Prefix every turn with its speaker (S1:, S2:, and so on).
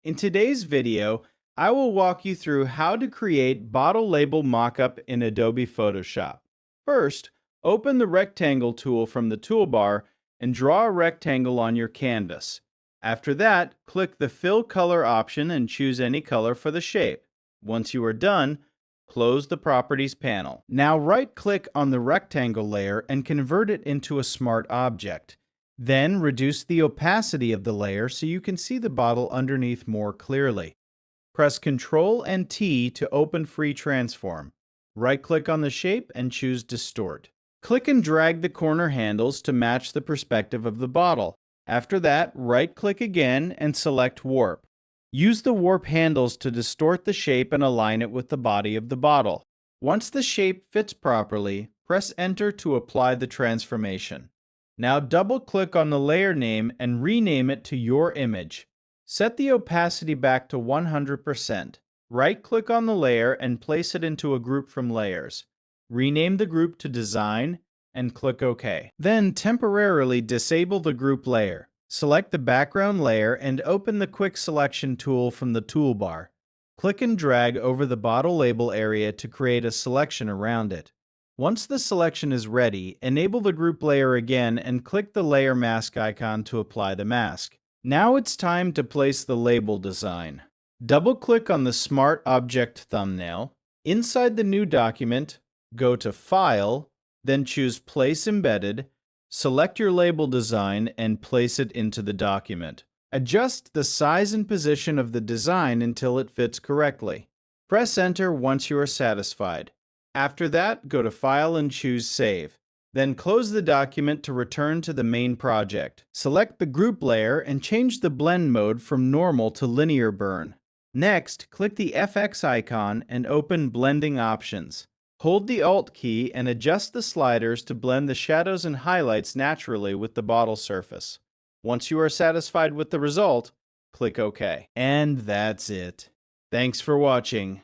S1: In today's video, I will walk you through how to create bottle label mockup in Adobe Photoshop. First, open the rectangle tool from the toolbar and draw a rectangle on your canvas. After that, click the Fill Color option and choose any color for the shape. Once you are done, close the Properties panel. Now right-click on the rectangle layer and convert it into a smart object. Then reduce the opacity of the layer so you can see the bottle underneath more clearly. Press Ctrl and T to open Free Transform. Right-click on the shape and choose Distort. Click and drag the corner handles to match the perspective of the bottle. After that, right-click again and select Warp. Use the warp handles to distort the shape and align it with the body of the bottle. Once the shape fits properly, press Enter to apply the transformation. Now double-click on the layer name and rename it to your image. Set the opacity back to 100%. Right-click on the layer and place it into a group from layers. Rename the group to Design and click OK. Then temporarily disable the group layer. Select the background layer and open the Quick Selection tool from the toolbar. Click and drag over the bottle label area to create a selection around it. Once the selection is ready, enable the group layer again and click the layer mask icon to apply the mask. Now it's time to place the label design. Double-click on the Smart Object thumbnail. Inside the new document, go to File, then choose Place Embedded. Select your label design and place it into the document. Adjust the size and position of the design until it fits correctly. Press Enter once you are satisfied. After that, go to File and choose Save. Then close the document to return to the main project. Select the group layer and change the blend mode from normal to linear burn. Next, click the FX icon and open Blending Options. Hold the Alt key and adjust the sliders to blend the shadows and highlights naturally with the bottle surface. Once you are satisfied with the result, click OK. And that's it. Thanks for watching.